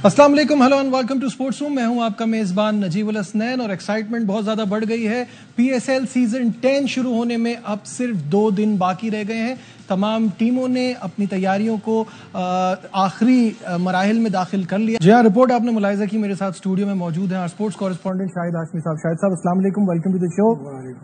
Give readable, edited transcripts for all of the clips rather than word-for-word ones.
अस्सलाम वालेकुम, hello and welcome to sports room. मैं हूं आपका मेजबान नजीबुल हसनैन और एक्साइटमेंट बहुत ज्यादा बढ़ गई है। पीएसएल सीजन 10 शुरू होने में अब सिर्फ 2 दिन बाकी रह गए हैं। तमाम टीमों ने अपनी तैयारियों को आखिरी मराहिल में दाखिल कर लिया। जी हाँ, रिपोर्ट आपने मुलाहिजा की। मेरे साथ स्टूडियो में मौजूद हैं स्पोर्ट्स कॉरेस्पॉन्डेंट शाहिद हाशमी साहब। शाहिद साहब, अस्सलाम वालेकुम, welcome to the show.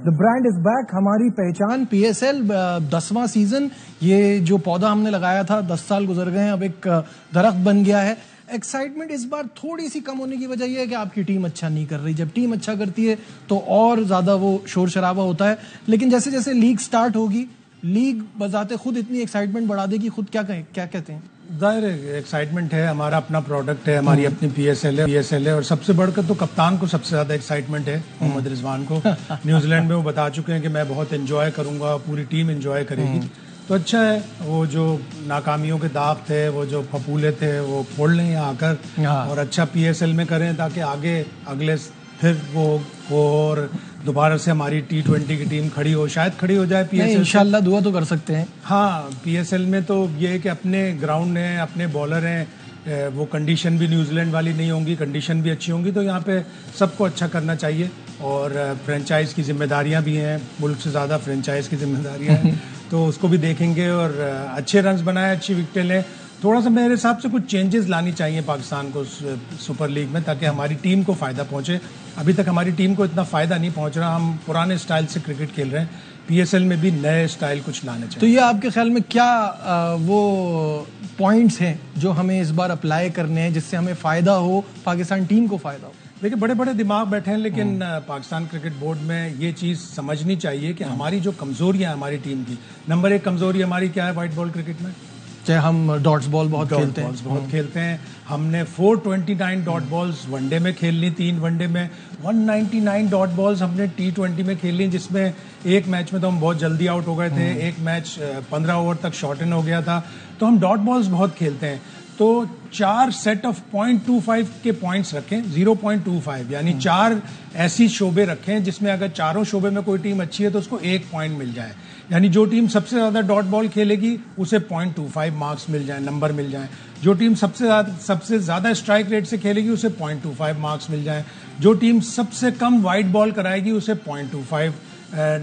The brand is back, हमारी पहचान पीएसएल 10वां सीजन। ये जो पौधा हमने लगाया था 10 साल गुजर गए हैं, अब एक दरख्त बन गया है। एक्साइटमेंट इस बार थोड़ी सी कम होने की वजह यह है कि आपकी टीम अच्छा नहीं कर रही। जब टीम अच्छा करती है तो और ज्यादा वो शोर शराबा होता है, लेकिन जैसे जैसे लीग स्टार्ट होगी, लीग बजाते खुद इतनी एक्साइटमेंट बढ़ा देगी। खुद क्या कहते हैं? जाहिर है एक्साइटमेंट है, हमारा अपना प्रोडक्ट है, हमारी अपनी पीएसएल है और सबसे बढ़कर तो कप्तान को सबसे ज्यादा एक्साइटमेंट है, मोहम्मद रिजवान को। न्यूजीलैंड में वो बता चुके हैं कि मैं बहुत एंजॉय करूंगा, पूरी टीम एंजॉय करेगी। तो अच्छा है, वो जो नाकामियों के दाग थे, वो जो फपूले थे, वो फोड़ लें यहाँ आकर और अच्छा पीएसएल में करें, ताकि आगे अगले फिर वो और दोबारा से हमारी T20 की टीम खड़ी हो, शायद खड़ी हो जाए पीएसएल। इंशाल्लाह दुआ तो कर सकते हैं। हाँ, पीएसएल में तो ये है कि अपने ग्राउंड हैं, अपने बॉलर हैं, वो कंडीशन भी न्यूजीलैंड वाली नहीं होंगी, कंडीशन भी अच्छी होंगी, तो यहाँ पे सबको अच्छा करना चाहिए। और फ्रेंचाइज की जिम्मेदारियां भी हैं, मुल्क से ज़्यादा फ्रेंचाइज की जिम्मेदारियां हैं, तो उसको भी देखेंगे और अच्छे रन्स बनाए, अच्छी विकेटें लें। थोड़ा सा मेरे हिसाब से कुछ चेंजेस लानी चाहिए पाकिस्तान को सुपर लीग में, ताकि हमारी टीम को फ़ायदा पहुंचे। अभी तक हमारी टीम को इतना फ़ायदा नहीं पहुंच रहा, हम पुराने स्टाइल से क्रिकेट खेल रहे हैं। पीएसएल में भी नए स्टाइल कुछ लाने चाहिए। तो ये आपके ख्याल में क्या वो पॉइंट्स हैं जो हमें इस बार अप्लाई करने हैं, जिससे हमें फ़ायदा हो, पाकिस्तान टीम को फ़ायदा हो? देखिए, बड़े बड़े दिमाग बैठे हैं, लेकिन पाकिस्तान क्रिकेट बोर्ड में ये चीज़ समझनी चाहिए कि हमारी जो कमज़ोरियाँ हैं हमारी टीम की, नंबर 1 कमज़ोरी हमारी क्या है वाइट बॉल क्रिकेट में? चाहे हम डॉट्स बॉल बहुत खेलते हैं। हमने 429 डॉट बॉल्स वनडे में खेल ली, 3 वनडे में 199 डॉट बॉल्स हमने T20 में खेल ली, जिसमें एक मैच में तो हम बहुत जल्दी आउट हो गए थे, एक मैच 15 ओवर तक शॉर्टन हो गया था। तो हम डॉट बॉल्स बहुत खेलते हैं। तो 4 सेट ऑफ 0.25 के पॉइंट्स रखें, 0.25, यानी 4 ऐसी शोबे रखें जिसमें अगर चारों शोबे में कोई टीम अच्छी है तो उसको 1 पॉइंट मिल जाए। यानी जो टीम सबसे ज्यादा डॉट बॉल खेलेगी उसे 0.25 मार्क्स मिल जाए, नंबर मिल जाए। जो टीम सबसे ज्यादा स्ट्राइक रेट से खेलेगी उसे 0.25 मार्क्स मिल जाए। जो टीम सबसे कम वाइड बॉल कराएगी उसे 0.25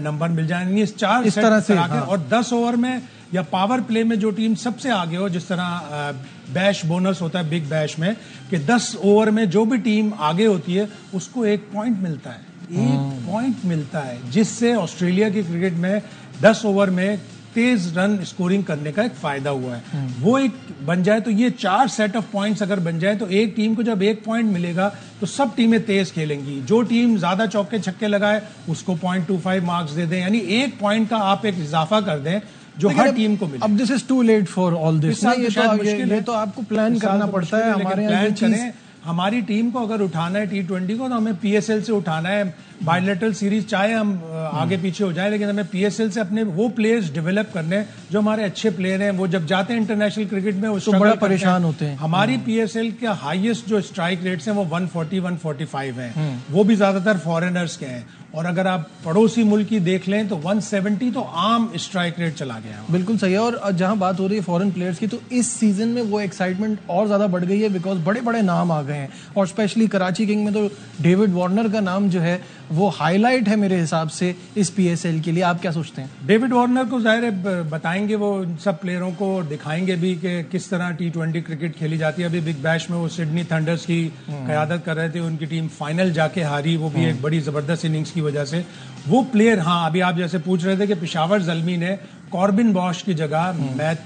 नंबर मिल जाए। इस 4 इस तरह से और 10 ओवर में या पावर प्ले में जो टीम सबसे आगे हो, जिस तरह बैश बोनस होता है बिग बैश में, कि 10 ओवर में जो भी टीम आगे होती है उसको 1 पॉइंट मिलता है, 1 पॉइंट मिलता है, जिससे ऑस्ट्रेलिया की क्रिकेट में 10 ओवर में तेज रन स्कोरिंग करने का एक फायदा हुआ है। वो एक बन जाए तो ये 4 सेट ऑफ पॉइंट्स अगर बन जाए तो एक टीम को जब 1 पॉइंट मिलेगा तो सब टीमें तेज खेलेंगी। जो टीम ज्यादा चौके छक्के लगाए उसको 0.25 मार्क्स दे दें, यानी 1 पॉइंट का आप एक इजाफा कर दें जो हर टीम को मिले। अब this is too late for all this. ये तो आपको प्लान करना पड़ता है। हमारे यहाँ हमारी टीम को अगर उठाना है T20 को तो हमें पीएसएल से उठाना है। बायलैटरल सीरीज चाहे हम आगे पीछे हो जाए, लेकिन हमें पीएसएल से अपने वो प्लेयर्स डेवलप करने हैं जो हमारे अच्छे प्लेयर हैं। वो जब जाते हैं इंटरनेशनल क्रिकेट में वो बड़ा परेशान होते हैं। हमारी पीएसएल के हाईएस्ट जो स्ट्राइक रेट्स हैं वो 140-145 हैं, वो भी ज्यादातर फॉरेनर्स के हैं। और अगर आप पड़ोसी मुल्क की देख लें तो 170 तो आम स्ट्राइक रेट चला गया है। बिल्कुल सही है। और जहां बात हो रही है फॉरेन प्लेयर्स की, तो इस सीजन में वो एक्साइटमेंट और ज्यादा बढ़ गई है, बिकॉज बड़े बड़े नाम आ गए हैं। और स्पेशली कराची किंग में तो डेविड वार्नर का नाम जो है वो हाईलाइट है मेरे हिसाब से इस पीएसएल के लिए। आप क्या सोचते हैं? डेविड वार्नर को जाहिर है बताएंगे, वो सब प्लेयरों को दिखाएंगे भी कि किस तरह T20 क्रिकेट खेली जाती है। अभी बिग बैश में वो सिडनी थंडर्स की क़यादत कर रहे थे, उनकी टीम फाइनल जाके हारी, वो भी एक बड़ी जबरदस्त इनिंग्स की वजह से। वो प्लेयर, हाँ, अभी आप जैसे पूछ रहे थे कि पेशावर ज़ल्मी ने कॉर्बिन बॉश की जगह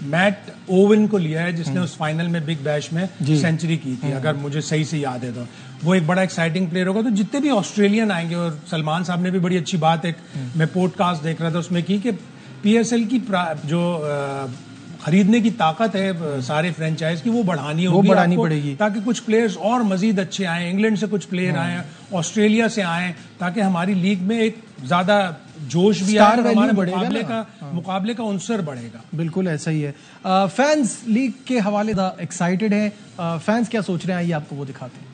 मैट ओवन को लिया है, जिसने उस फाइनल में बिग बैश में सेंचुरी की थी, अगर मुझे सही से याद है तो। वो एक बड़ा एक्साइटिंग प्लेयर होगा। तो जितने भी ऑस्ट्रेलियन आएंगे, और सलमान साहब ने भी बड़ी अच्छी बात एक मैं पॉडकास्ट देख रहा था उसमें की कि पीएसएल की जो खरीदने की ताकत है सारे फ्रेंचाइज की, वो बढ़ानी होगी, बढ़ानी पड़ेगी, ताकि कुछ प्लेयर्स और मजीद अच्छे आए। इंग्लैंड से कुछ प्लेयर आए, ऑस्ट्रेलिया से आए, ताकि हमारी लीग में एक ज्यादा जोश भी आए, हमारे मुकाबले का उनसर बढ़ेगा। बिल्कुल ऐसा ही है। फैंस लीग के हवाले से एक्साइटेड हैं। फैंस क्या सोच रहे हैं, ये आपको वो दिखाते हैं।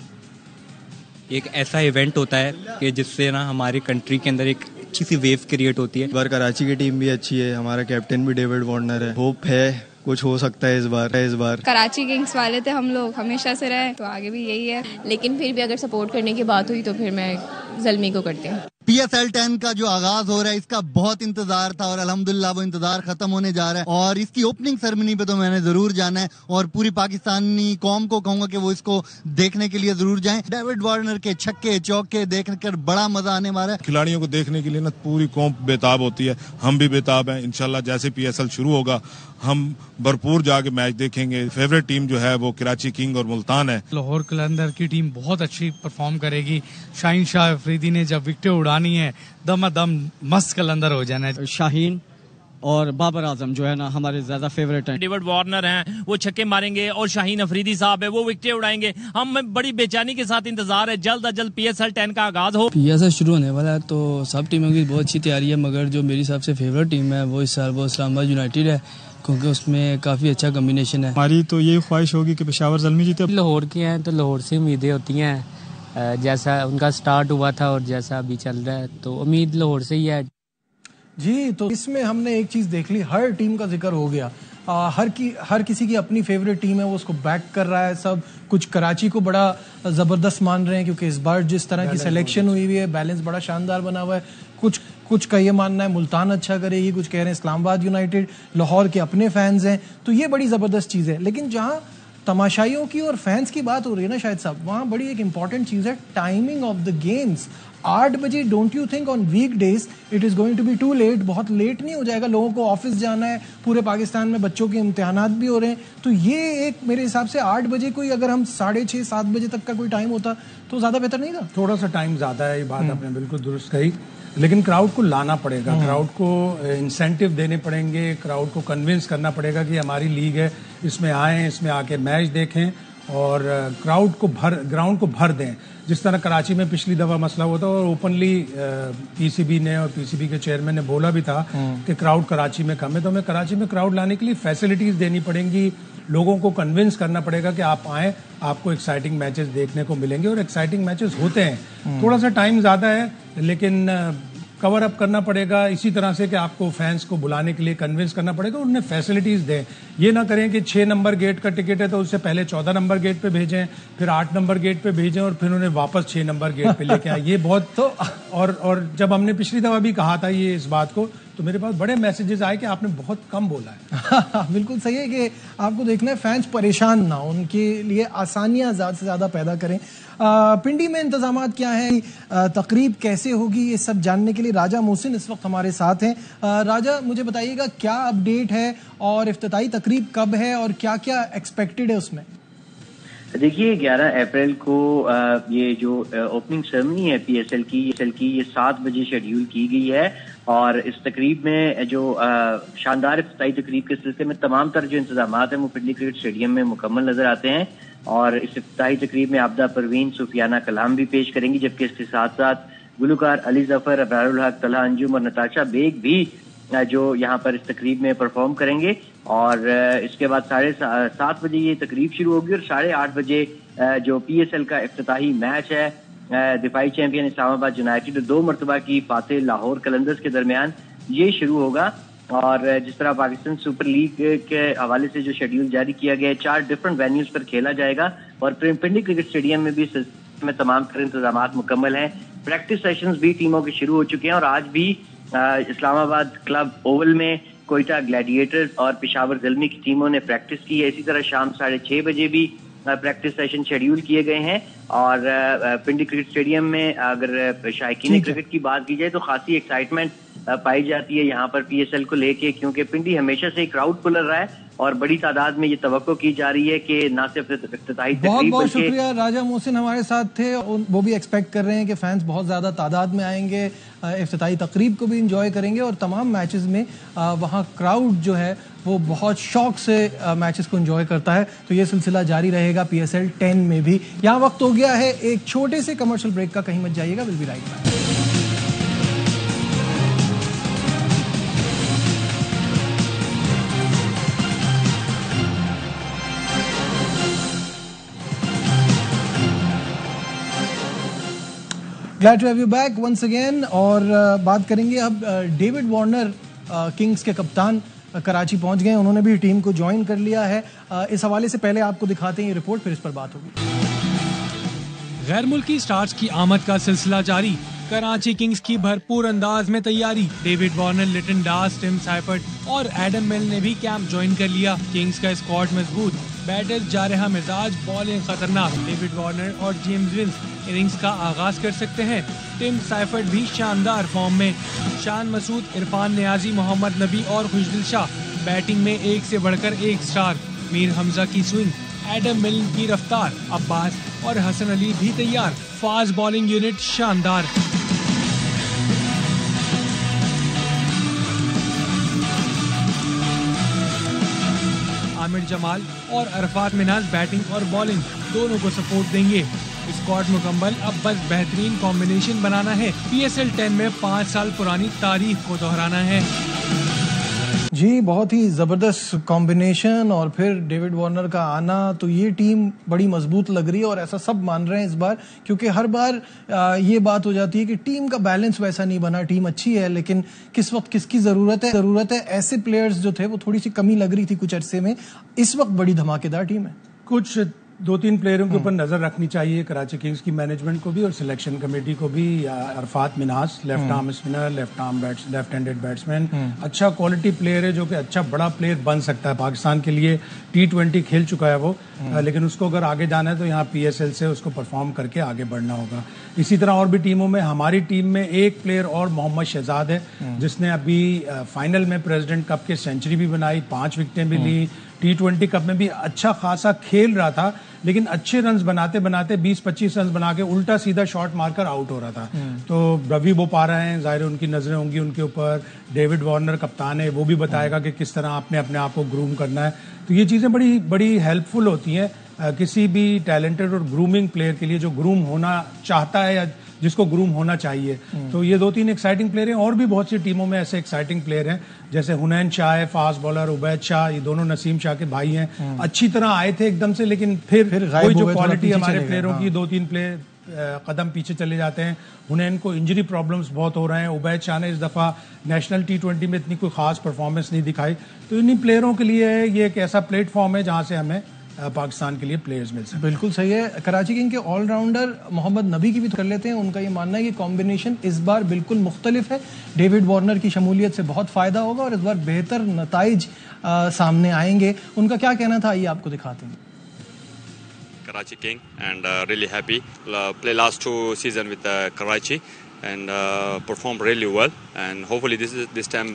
एक ऐसा इवेंट होता है कि जिससे ना हमारी कंट्री के अंदर एक अच्छी सी वेव क्रिएट होती है। इस बार कराची की टीम भी अच्छी है, हमारा कैप्टन भी डेविड वार्नर है। होप है कुछ हो सकता है इस बार। कराची किंग्स वाले थे हम लोग, हमेशा से रहे, तो आगे भी यही है, लेकिन फिर भी अगर सपोर्ट करने की बात हुई तो फिर मैं ज़ल्मी को करती हूँ। PSL 10 का जो आगाज हो रहा है इसका बहुत इंतजार था और अल्हम्दुलिल्लाह वो इंतजार खत्म होने जा रहा है और इसकी ओपनिंग सेरेमनी पे तो मैंने जरूर जाना है और पूरी पाकिस्तानी कौम को कहूंगा कि वो इसको देखने के लिए जरूर जाएं। डेविड वार्नर के छक्के चौके देखकर बड़ा मजा आने वाला है। खिलाड़ियों को देखने के लिए ना पूरी कौम बेताब होती है, हम भी बेताब हैं। इंशाल्लाह जैसे PSL शुरू होगा हम भरपूर जाके मैच देखेंगे। फेवरेट टीम जो है वो कराची किंग और मुल्तान है। लाहौर कलंदर की टीम बहुत अच्छी परफॉर्म करेगी। शाहीन शाह अफरीदी ने जब विकेट उड़ानी है दम मस्त कलंदर हो जाना है। शाहीन और बाबर आजम जो है ना हमारे ज्यादा फेवरेट हैं। डेविड वार्नर हैं, वो छक्के मारेंगे और शाहीन अफरीदी साहब है वो विकेट उड़ाएंगे। हम बड़ी बेचैनी के साथ इंतजार है जल्द अज जल्द PSL 10 का आगाज हो। PSL शुरू होने वाला है तो सब टीमों की बहुत अच्छी तैयारी है, मगर जो मेरी सबसे फेवरेट टीम है वो इस साल वो इस्लामाबाद यूनाइटेड है, क्योंकि उसमें काफी अच्छा कॉम्बिनेशन है। हमारी तो ये ख्वाहिश होगी कि पेशावर ज़ल्मी जीते। लाहौर के हैं तो लाहौर से उम्मीदें होती हैं, जैसा उनका स्टार्ट हुआ था और जैसा अभी चल रहा है तो उम्मीद लाहौर से ही है जी। तो इसमें हमने एक चीज देख ली, हर टीम का जिक्र हो गया, हर किसी की अपनी फेवरेट टीम है, वो उसको बैक कर रहा है। सब कुछ कराची को बड़ा जबरदस्त मान रहे हैं क्योंकि इस बार जिस तरह की सिलेक्शन हुई है बैलेंस बड़ा शानदार बना हुआ है। कुछ का ये मानना है मुल्तान अच्छा करेगी, कुछ कह रहे हैं इस्लामाबाद यूनाइटेड, लाहौर के अपने फैंस हैं, तो ये बड़ी जबरदस्त चीज है। लेकिन जहां तमाशाइयों की और फैंस की बात हो रही है ना शायद साहब, वहां बड़ी एक इंपॉर्टेंट चीज है टाइमिंग ऑफ द गेम्स। 8 बजे, don't you think on week days it is going to be too late? बहुत लेट नहीं हो जाएगा? लोगों को ऑफिस जाना है, पूरे पाकिस्तान में बच्चों के इम्तिहानात भी हो रहे हैं, तो ये एक मेरे हिसाब से 8 बजे कोई अगर हम 6:30 7 बजे तक का कोई टाइम होता तो ज्यादा बेहतर नहीं था? थोड़ा सा टाइम ज्यादा है, ये बात आपने बिल्कुल दुरुस्त कही, लेकिन क्राउड को लाना पड़ेगा, क्राउड को इंसेंटिव देने पड़ेंगे, क्राउड को कन्विंस करना पड़ेगा कि हमारी लीग है, इसमें आएँ, इसमें आके मैच देखें और क्राउड को ग्राउंड को भर दें। जिस तरह कराची में पिछली दफा मसला हुआ था और ओपनली PCB ने और PCB के चेयरमैन ने बोला भी था कि क्राउड कराची में कम है, तो हमें कराची में क्राउड लाने के लिए फैसिलिटीज देनी पड़ेंगी, लोगों को कन्विंस करना पड़ेगा कि आप आएँ, आपको एक्साइटिंग मैचेस देखने को मिलेंगे और एक्साइटिंग मैचेस होते हैं। थोड़ा सा टाइम ज़्यादा है लेकिन कवर अप करना पड़ेगा इसी तरह से कि आपको फैंस को बुलाने के लिए कन्विंस करना पड़ेगा, उन्हें फैसिलिटीज दें। ये ना करें कि 6 नंबर गेट का टिकट है तो उससे पहले 14 नंबर गेट पे भेजें, फिर 8 नंबर गेट पे भेजें और फिर उन्हें वापस 6 नंबर गेट पे लेके आए। ये बहुत तो और जब हमने पिछली दफा भी कहा था ये इस बात को, तो मेरे पास बड़े मैसेजेस आए कि आपने बहुत कम बोला है। बिल्कुल सही है कि आपको देखना है फैंस परेशान ना हो, उनके लिए आसानियां ज़्यादा से ज़्यादा पैदा करें। पिंडी में इंतजामात क्या है, तकरीब कैसे होगी, ये सब जानने के लिए राजा मोहसिन इस वक्त हमारे साथ हैं। राजा, मुझे बताइएगा क्या अपडेट है और इफ्तिताई तकरीब कब है और क्या क्या एक्सपेक्टेड है उसमें? देखिए 11 अप्रैल को ये जो ओपनिंग सेरेमनी है PSL की ये 7 बजे शेड्यूल की गई है और इस तकरीब में जो शानदार इफ्तिताई तकरीब के सिलसिले में तमाम तर जो इंतजामात हैं वो पिंडी क्रिकेट स्टेडियम में मुकम्मल नजर आते हैं और इस इफ्तिताई तकरीब में आबदा परवीन, सुफियाना कलाम भी पेश करेंगी, जबकि इसके साथ साथ गुलकार अली जफर, अबरारुल हक, तलहा अंजुम और नताशा बेग भी जो यहाँ पर इस तकरीब में परफॉर्म करेंगे और इसके बाद 7:30 बजे ये तकरीब शुरू होगी और 8:30 बजे जो PSL का इफ्तिताही मैच है दिफाई चैंपियन इस्लामाबाद यूनाइटेड 2 मरतबा की फातेह लाहौर कलंदर्स के दरमियान ये शुरू होगा। और जिस तरह पाकिस्तान सुपर लीग के हवाले से जो शेड्यूल जारी किया गया है 4 डिफरेंट वेन्यूज पर खेला जाएगा और पिंडी क्रिकेट स्टेडियम में भी में तमाम तरह इंतजाम मुकम्मल हैं। प्रैक्टिस सेशंस भी टीमों के शुरू हो चुके हैं और आज भी इस्लामाबाद क्लब ओवल में कोयटा ग्लैडिएटर्स और पेशावर ज़ल्मी की टीमों ने प्रैक्टिस की है। इसी तरह शाम 6:30 बजे भी प्रैक्टिस सेशन शेड्यूल किए गए हैं और पिंडी क्रिकेट स्टेडियम में अगर शायकीन क्रिकेट की बात की जाए तो खासी एक्साइटमेंट पाई जाती है यहाँ पर PSL को लेके, क्योंकि पिंडी हमेशा से क्राउड पुलर रहा है और बड़ी तादाद में ये तवक्को की जा रही है कि न सिर्फ इफ्तिताही बहुत बहुत शुक्रिया राजा मोहसिन हमारे साथ थे, वो भी एक्सपेक्ट कर रहे हैं कि फैंस बहुत ज़्यादा तादाद में आएंगे, इफ्तिताई तकरीब को भी इंजॉय करेंगे और तमाम मैचेस में वहाँ क्राउड जो है वो बहुत शौक से मैचेस को एंजॉय करता है। तो ये सिलसिला जारी रहेगा PSL 10 में भी। यहाँ वक्त हो गया है एक छोटे से कमर्शियल ब्रेक का, कहीं मत जाइएगा, will be right back. Glad to have you back once again और बात करेंगे अब डेविड वार्नर किंग्स के कप्तान कराची पहुंच गए, उन्होंने भी टीम को ज्वाइन कर लिया है। इस हवाले से पहले आपको दिखाते हैं ये रिपोर्ट, फिर इस पर बात होगी। गैर मुल्की स्टार्स की आमद का सिलसिला जारी, कराची किंग्स की भरपूर अंदाज में तैयारी। डेविड वार्नर, लिटन दास, टिम साइफर्ट और एडम मिल ने भी कैंप ज्वाइन कर लिया। किंग्स का स्क्वाड मजबूत, बैटर्स जारहा मिजाज, बॉलिंग खतरनाक। डेविड वार्नर और जेम्स विंस इनिंग्स का आगाज कर सकते हैं। टिम साइफर्ट भी शानदार फॉर्म में। शान मसूद, इरफान नियाजी, मोहम्मद नबी और खुशदिल शाह बैटिंग में एक से बढ़कर एक स्टार। मीर हमजा की स्विंग, एडम मिल की रफ्तार, अब्बास और हसन अली भी तैयार। फास्ट बॉलिंग यूनिट शानदार। आमिर जमाल और अरफात मिनाज बैटिंग और बॉलिंग दोनों को सपोर्ट देंगे। स्क्वाड मुकम्मल, अब बस बेहतरीन कॉम्बिनेशन बनाना है। PSL 10 में 5 साल पुरानी तारीख को दोहराना है। जी, बहुत ही ज़बरदस्त कॉम्बिनेशन और फिर डेविड वार्नर का आना, तो ये टीम बड़ी मजबूत लग रही है और ऐसा सब मान रहे हैं इस बार, क्योंकि हर बार ये बात हो जाती है कि टीम का बैलेंस वैसा नहीं बना। टीम अच्छी है लेकिन किस वक्त किसकी ज़रूरत है ऐसे प्लेयर्स जो थे वो थोड़ी सी कमी लग रही थी कुछ अरसे में। इस वक्त बड़ी धमाकेदार टीम है। कुछ 2-3 प्लेयरों के ऊपर नजर रखनी चाहिए कराची किंग्स की मैनेजमेंट को भी और सिलेक्शन कमेटी को भी। Arafat Minhas, left arm spinner, left handed batsman, अच्छा क्वालिटी प्लेयर है जो कि अच्छा बड़ा प्लेयर बन सकता है। पाकिस्तान के लिए T20 खेल चुका है वो, लेकिन उसको अगर आगे जाना है तो यहाँ PSL से उसको परफॉर्म करके आगे बढ़ना होगा। इसी तरह और भी टीमों में, हमारी टीम में एक प्लेयर और मोहम्मद शहजाद है जिसने अभी फाइनल में प्रेसिडेंट कप के सेंचुरी भी बनाई, 5 विकेटें भी ली। T20 कप में भी अच्छा खासा खेल रहा था, लेकिन अच्छे रन्स बनाते बनाते 20-25 रन बना के उल्टा सीधा शॉट मारकर आउट हो रहा था। तो रवि बोपारा हैं, जाहिर उनकी नजरें होंगी उनके ऊपर। डेविड वार्नर कप्तान है, वो भी बताएगा कि किस तरह आपने अपने आप को ग्रूम करना है। तो ये चीजें बड़ी बड़ी हेल्पफुल होती हैं किसी भी टैलेंटेड और ग्रूमिंग प्लेयर के लिए जो ग्रूम होना चाहता है या जिसको ग्रूम होना चाहिए। तो ये 2-3 एक्साइटिंग प्लेयर हैं, और भी बहुत सी टीमों में ऐसे एक्साइटिंग प्लेयर हैं, जैसे हुनैन शाह है, फास्ट बॉलर, उबैद शाह, ये दोनों नसीम शाह के भाई हैं। अच्छी तरह आए थे एकदम से, लेकिन फिर कोई जो क्वालिटी हमारे प्लेयरों की 2-3 प्लेयर कदम पीछे चले जाते हैं। हुनैन को इंजरी प्रॉब्लम्स बहुत हो रहे हैं। उबैद शाह ने इस दफा नेशनल T20 में इतनी कोई खास परफॉर्मेंस नहीं दिखाई। तो इन्हीं प्लेयरों के लिए ये एक ऐसा प्लेटफॉर्म है जहां से हमें पाकिस्तान के लिए प्लेयर्स मिल सकते हैं। बिल्कुल सही है। कराची किंग के ऑलराउंडर मोहम्मद नबी की भी कर लेते हैं। उनका ये मानना है कि कॉम्बिनेशन इस बार बिल्कुल मुख्तलिफ है। डेविड वार्नर की शमूलियत से बहुत फायदा होगा और इस बार बेहतर नताइज सामने आएंगे। उनका क्या कहना था, आइए आपको दिखाते हैं। Karachi King and really happy. Play last 2 seasons with Karachi and performed really well. And hopefully this time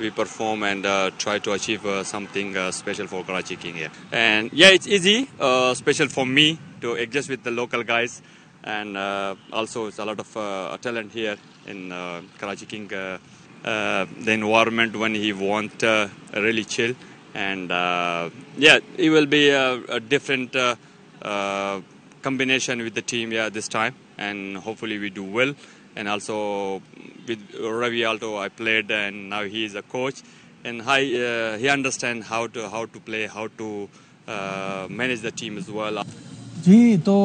we perform and try to achieve something special for Karachi King here. And yeah, it's easy, special for me to adjust with the local guys, and also it's a lot of talent here in Karachi King. The environment when he want really chill, and yeah, it will be a different combination with the team this time, and hopefully we do well. And also with Ravi Alto, I played, and now he is a coach, and he understands how to play, how to manage the team as well. जी, तो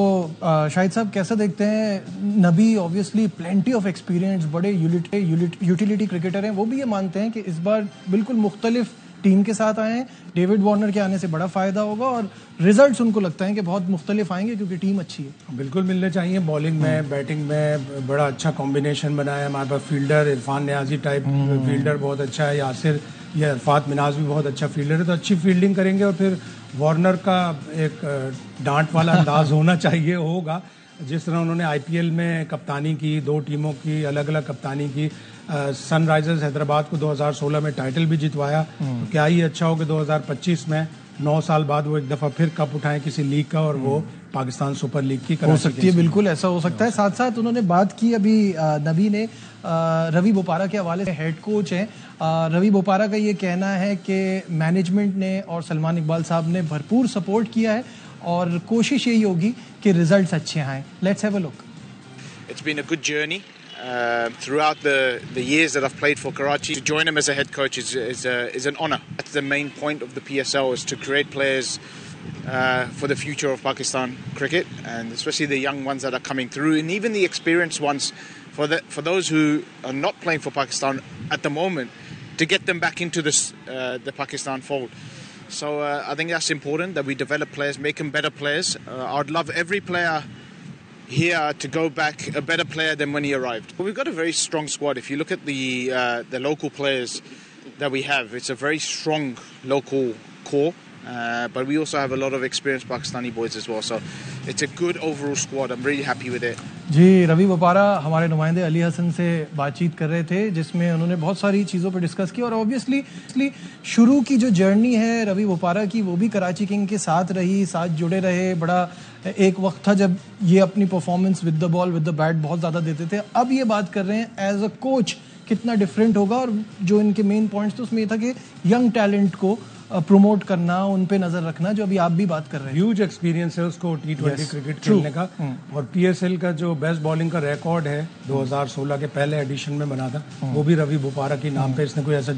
शाहिद साहब कैसा देखते हैं? नबी obviously plenty of experience, बड़े utility cricketer हैं, वो भी ये मानते हैं कि इस बार बिल्कुल मुख्तलिफ टीम के साथ आए हैं। डेविड वार्नर के आने से बड़ा फायदा होगा और रिजल्ट्स उनको लगता है कि बहुत मुख्तलिफ आएंगे क्योंकि टीम अच्छी है। बिल्कुल मिलने चाहिए। बॉलिंग में, बैटिंग में बड़ा अच्छा कॉम्बिनेशन बनाया हमारे पास। Fielder Irfan Niazi type fielder बहुत अच्छा है। यासिर या अरफात मिनाज भी बहुत अच्छा फील्डर है, तो अच्छी फील्डिंग करेंगे। और फिर वार्नर का एक डांट वाला अंदाज होना चाहिए, होगा। जिस तरह उन्होंने IPL में कप्तानी की, 2 टीमों की अलग अलग कप्तानी की, सनराइजर्स हैदराबाद को 2016 में टाइटल भी जितवाया। तो क्या ही अच्छा हो कि 2025 में 9 साल बाद वो एक दफा फिर कप उठाएं किसी लीग का, और वो पाकिस्तान सुपर लीग की हो सकती है। बिल्कुल ऐसा हो सकता है। साथ साथ उन्होंने बात की अभी नबी ने रवि बोपारा के हवाले से, हेड कोच हैं। रवि बोपारा का ये कहना है कि मैनेजमेंट ने और सलमान इकबाल साहब ने भरपूर सपोर्ट किया है और कोशिश यही होगी कि रिजल्ट्स अच्छे आएं। Let's have a look. It's been a good journey throughout the years that I've played for Karachi. To join him as a head coach is an honour. That's the main point of the PSL, is to create players for the future of Pakistan cricket, and especially the young ones that are coming through, and even the experienced ones. For those who are not playing for Pakistan at the moment, to get them back into the Pakistan fold. So I think that's important, that we develop players, make them better players. I'd love every player here to go back a better player than when he arrived. But we've got a very strong squad. If you look at the local players that we have, it's a very strong local core. But we also have a lot of experienced Pakistani boys as well. So it's a good overall squad. I'm really happy with it. जी, रवि बोपारा हमारे नुमाइंदे अली हसन से बातचीत कर रहे थे, जिसमें उन्होंने बहुत सारी चीज़ों पर डिस्कस किया और ऑब्वियसली शुरू की जो जर्नी है रवि बोपारा की, वो भी कराची किंग के साथ रही, साथ जुड़े रहे। बड़ा एक वक्त था जब ये अपनी performance with the ball with the bat बहुत ज़्यादा देते थे। अब ये बात कर रहे हैं एज अ कोच कितना डिफरेंट होगा, और जो इनके मेन पॉइंट्स थे उसमें ये था कि यंग टैलेंट को प्रमोट करना, उन पे नजर रखना, जो अभी आप भी बात कर रहे हैं। ह्यूज एक्सपीरियंस है उसको T20 क्रिकेट खेलने का, और PSL का जो बेस्ट बॉलिंग का रिकॉर्ड है 2016 के पहले एडिशन में बना था, वो भी रवि बोपारा के नाम पे इसने कोई ऐसा